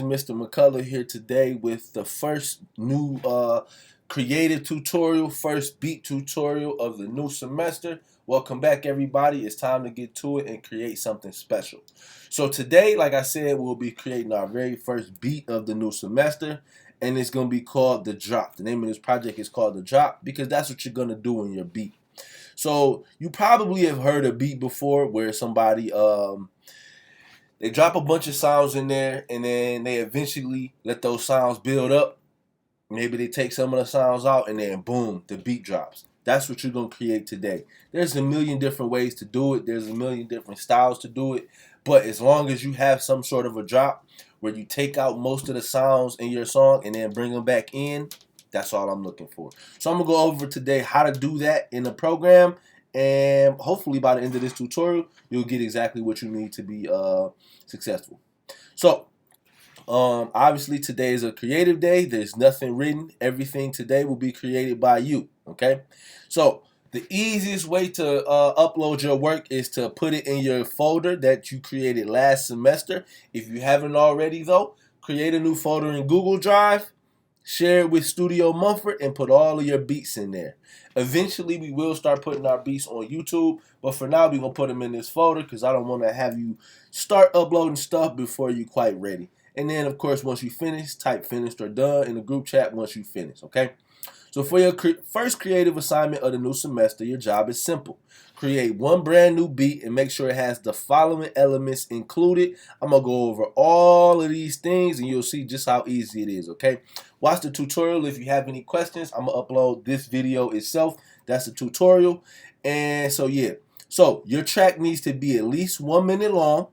Mr. McCullough here today with the first new creative tutorial, first beat tutorial of the new semester. Welcome back, everybody. It's time to get to it and create something special. So today, like I said, we'll be creating our very first beat of the new semester, and it's going to be called The Drop. The name of this project is called The Drop because that's what you're going to do in your beat. So you probably have heard a beat before where somebody they drop a bunch of sounds in there, and then they eventually let those sounds build up. Maybe they take some of the sounds out, and then boom, the beat drops. That's what you're going to create today. There's a million different ways to do it. There's a million different styles to do it. But as long as you have some sort of a drop where you take out most of the sounds in your song and then bring them back in, that's all I'm looking for. So I'm going to go over today how to do that in the program. And hopefully by the end of this tutorial, you'll get exactly what you need to be successful. So, obviously today is a creative day. There's nothing written. Everything today will be created by you, okay? So, the easiest way to upload your work is to put it in your folder that you created last semester. If you haven't already, though, create a new folder in Google Drive, share it with Studio Mumford, and put all of your beats in there. Eventually, we will start putting our beats on YouTube, but for now, we're going to put them in this folder because I don't want to have you start uploading stuff before you're quite ready. And then, of course, once you finish, type finished or done in the group chat once you finish, okay? So for your first creative assignment of the new semester, your job is simple. Create one brand new beat and make sure it has the following elements included. I'm going to go over all of these things and you'll see just how easy it is, okay? Watch the tutorial if you have any questions. I'm going to upload this video itself. That's the tutorial. And so, yeah. So your track needs to be at least 1 minute long.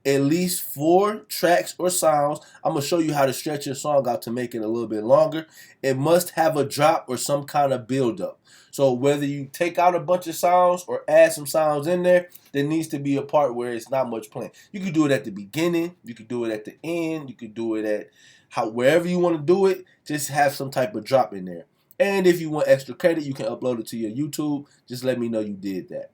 At least 4 tracks or sounds. I'm going to show you how to stretch your song out to make it a little bit longer. It must have a drop or some kind of build up. So whether you take out a bunch of sounds or add some sounds in there, there needs to be a part where it's not much playing. You could do it at the beginning. You could do it at the end. You could do it at wherever you want to do it. Just have some type of drop in there. And if you want extra credit, you can upload it to your YouTube. Just let me know you did that.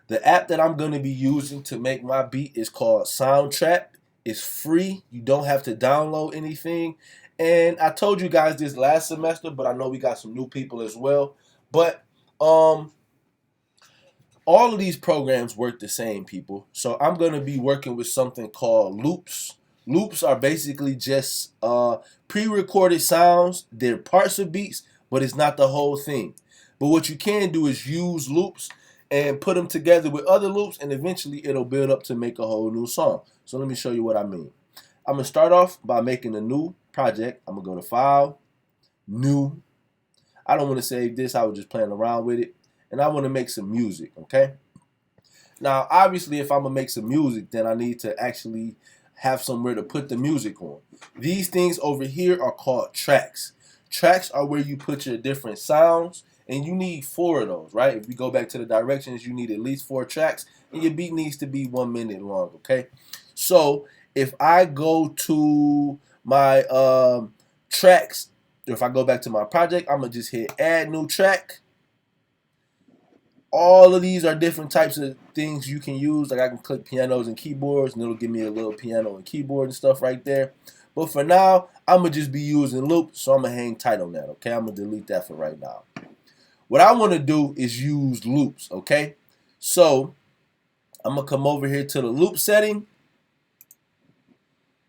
The app that I'm going to be using to make my beat is called Soundtrap. It's free. You don't have to download anything. And I told you guys this last semester, but I know we got some new people as well. But all of these programs work the same, people. So I'm going to be working with something called loops. Loops are basically just pre-recorded sounds. They're parts of beats, but it's not the whole thing. But what you can do is use loops and put them together with other loops, and eventually it'll build up to make a whole new song. So let me show you what I mean. I'm going to start off by making a new project. I'm going to go to File, New. I don't want to save this. I was just playing around with it. And I want to make some music, okay? Now, obviously, if I'm going to make some music, then I need to actually have somewhere to put the music on. These things over here are called tracks. Tracks are where you put your different sounds, and you need 4 of those, right? If we go back to the directions, you need at least 4 tracks, and your beat needs to be 1 minute long, okay? So if I go to my tracks, or if I go back to my project, I'm going to just hit add new track. All of these are different types of things you can use. Like I can click pianos and keyboards, and it'll give me a little piano and keyboard and stuff right there. But for now, I'm going to just be using loops, so I'm going to hang tight on that, okay? I'm going to delete that for right now. What I want to do is use loops, okay? So I'm going to come over here to the loop setting.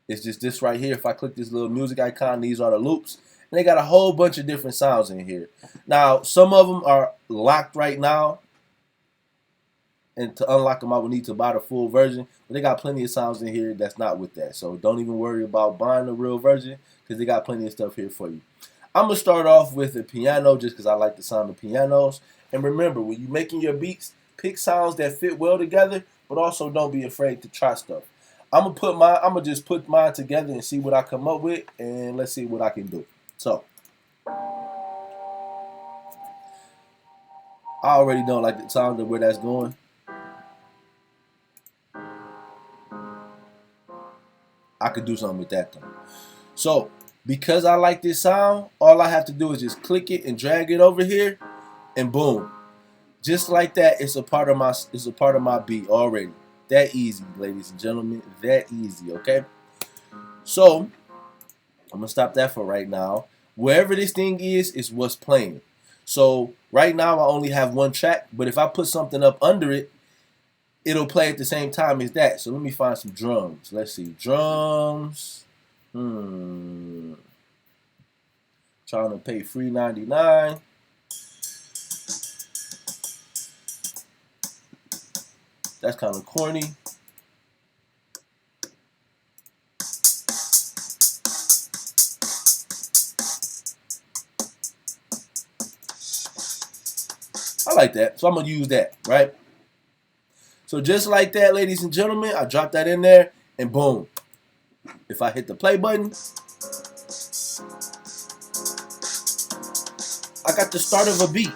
It's just this right here. If I click this little music icon, these are the loops. And they got a whole bunch of different sounds in here. Now, some of them are locked right now. And to unlock them, I would need to buy the full version. But they got plenty of sounds in here that's not with that. So don't even worry about buying the real version because they got plenty of stuff here for you. I'm going to start off with the piano just because I like the sound of pianos. And remember, when you're making your beats, pick sounds that fit well together, but also don't be afraid to try stuff. I'm gonna just put mine together and see what I come up with, and let's see what I can do. So I already don't like the sound of where that's going. I could do something with that though. So because I like this sound, all I have to do is just click it and drag it over here, and boom, just like that, it's a part of my beat already. That easy, ladies and gentlemen, that easy, okay? So I'm gonna stop that for right now. Wherever this thing is what's playing. So right now I only have one track, but if I put something up under it, it'll play at the same time as that. So let me find some drums. Let's see, drums. Trying to pay $3.99. That's kind of corny. I like that, so I'm gonna use that, right? So just like that, ladies and gentlemen, I dropped that in there, and boom. If I hit the play button, I got the start of a beat.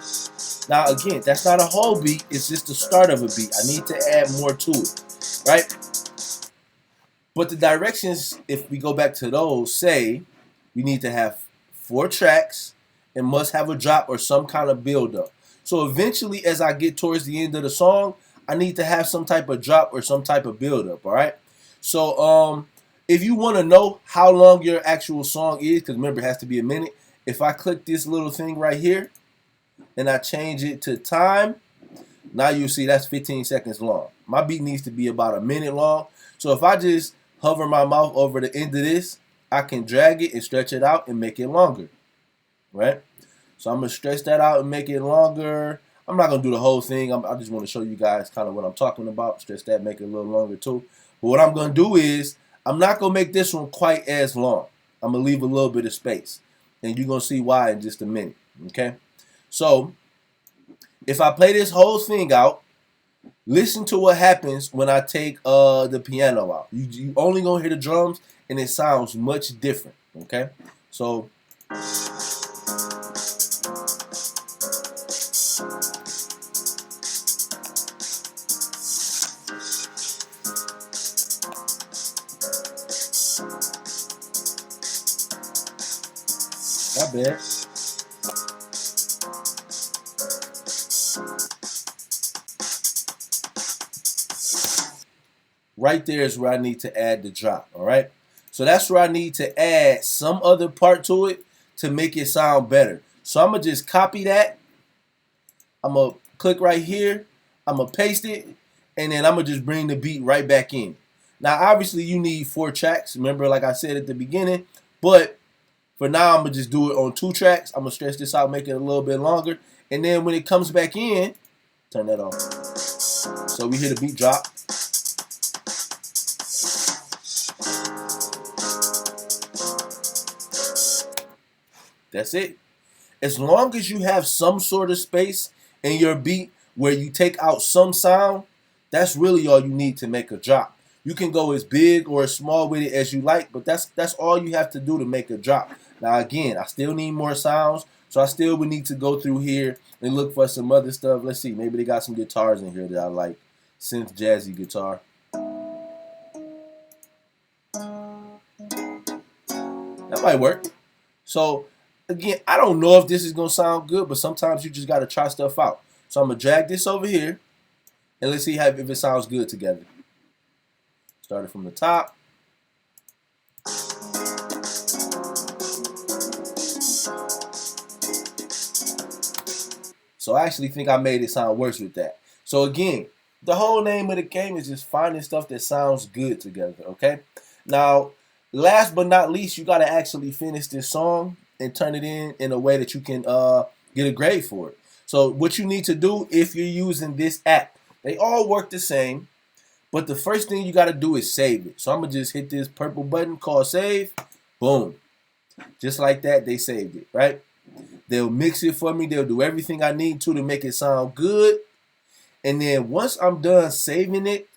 Now again, that's not a whole beat, it's just the start of a beat. I need to add more to it, right? But the directions, if we go back to those, say we need to have 4 tracks and must have a drop or some kind of build up. So eventually, as I get towards the end of the song, I need to have some type of drop or some type of build up. All right. So if you want to know how long your actual song is, because remember it has to be a minute. If I click this little thing right here and I change it to time, now you see that's 15 seconds long. My beat needs to be about a minute long. So if I just hover my mouse over the end of this, I can drag it and stretch it out and make it longer, right? So I'm going to stretch that out and make it longer. I'm not going to do the whole thing. I just want to show you guys kind of what I'm talking about. Stretch that, make it a little longer too. But what I'm going to do is I'm not going to make this one quite as long. I'm going to leave a little bit of space. And you're going to see why in just a minute, okay? So if I play this whole thing out, listen to what happens when I take the piano out. You only gonna hear the drums, and it sounds much different. Okay, so not bad. Right there is where I need to add the drop. All right, so that's where I need to add some other part to it to make it sound better. So I'm gonna just copy that. I'm gonna click right here. I'm gonna paste it, and then I'm gonna just bring the beat right back in. Now, obviously, you need 4 tracks. Remember, like I said at the beginning, but for now, I'm gonna just do it on 2 tracks. I'm gonna stretch this out, make it a little bit longer, and then when it comes back in, turn that off. So we hear the beat drop. That's it. As long as you have some sort of space in your beat where you take out some sound, that's really all you need to make a drop. You can go as big or as small with it as you like, but that's all you have to do to make a drop. Now again, I still need more sounds, so I still would need to go through here and look for some other stuff. Let's see, maybe they got some guitars in here that I like. Synth jazzy guitar. That might work. So again, I don't know if this is gonna sound good, but sometimes you just gotta try stuff out. So I'm gonna drag this over here, and let's see if it sounds good together. Started from the top. So I actually think I made it sound worse with that. So again, the whole name of the game is just finding stuff that sounds good together, okay? Now, last but not least, you gotta actually finish this song and turn it in a way that you can get a grade for it. So what you need to do if you're using this app, they all work the same, but the first thing you gotta do is save it. So I'm gonna just hit this purple button called save, boom. Just like that, they saved it, right? They'll mix it for me. They'll do everything I need to make it sound good. And then once I'm done saving it,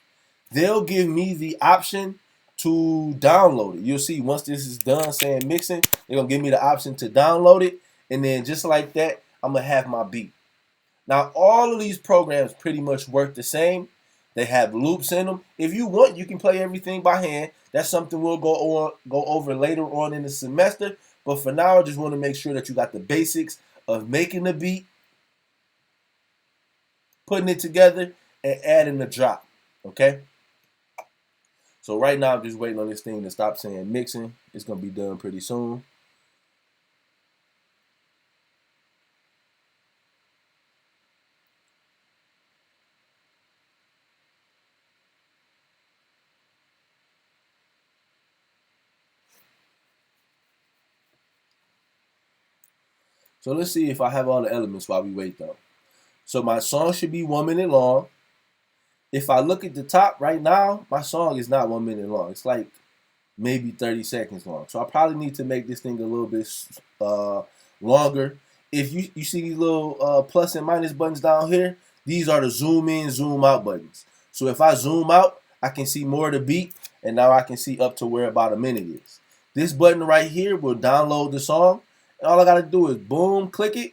they'll give me the option to download it. You'll see once this is done saying mixing, they're going to give me the option to download it. And then just like that, I'm going to have my beat. Now, all of these programs pretty much work the same. They have loops in them. If you want, you can play everything by hand. That's something we'll go over later on in the semester. But for now, I just want to make sure that you got the basics of making the beat, putting it together, and adding the drop, okay? So right now, I'm just waiting on this thing to stop saying mixing. It's going to be done pretty soon. So let's see if I have all the elements while we wait though. So my song should be 1 minute long. If I look at the top right now, my song is not 1 minute long. It's like maybe 30 seconds long. So I probably need to make this thing a little bit longer. If you see these little plus and minus buttons down here, these are the zoom in, zoom out buttons. So if I zoom out, I can see more of the beat, and now I can see up to where about a minute is. This button right here will download the song, and all I gotta do is boom, click it,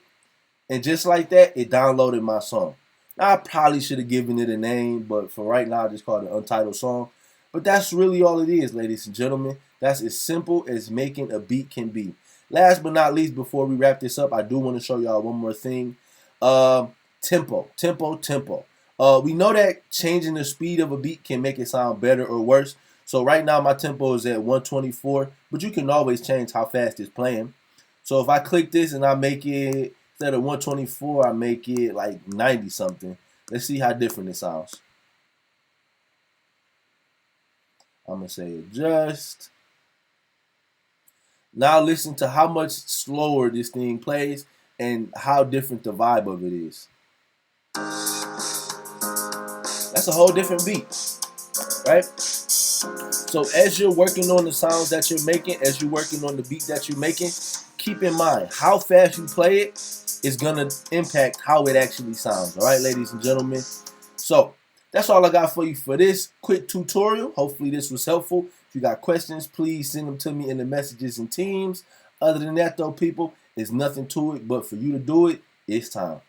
and just like that, it downloaded my song. Now, I probably should have given it a name, but for right now, I just called it Untitled Song. But that's really all it is, ladies and gentlemen. That's as simple as making a beat can be. Last but not least, before we wrap this up, I do want to show y'all one more thing. Tempo. We know that changing the speed of a beat can make it sound better or worse. So right now, my tempo is at 124, but you can always change how fast it's playing. So if I click this and I make it, instead of 124, I make it like 90 something. Let's see how different it sounds. I'm going to say adjust. Now listen to how much slower this thing plays and how different the vibe of it is. That's a whole different beat, right? So as you're working on the sounds that you're making, as you're working on the beat that you're making, keep in mind how fast you play it is going to impact how it actually sounds. All right, ladies and gentlemen. So that's all I got for you for this quick tutorial. Hopefully this was helpful. If you got questions, please send them to me in the messages and teams. Other than that, though, people, there's nothing to it but for you to do it. It's time.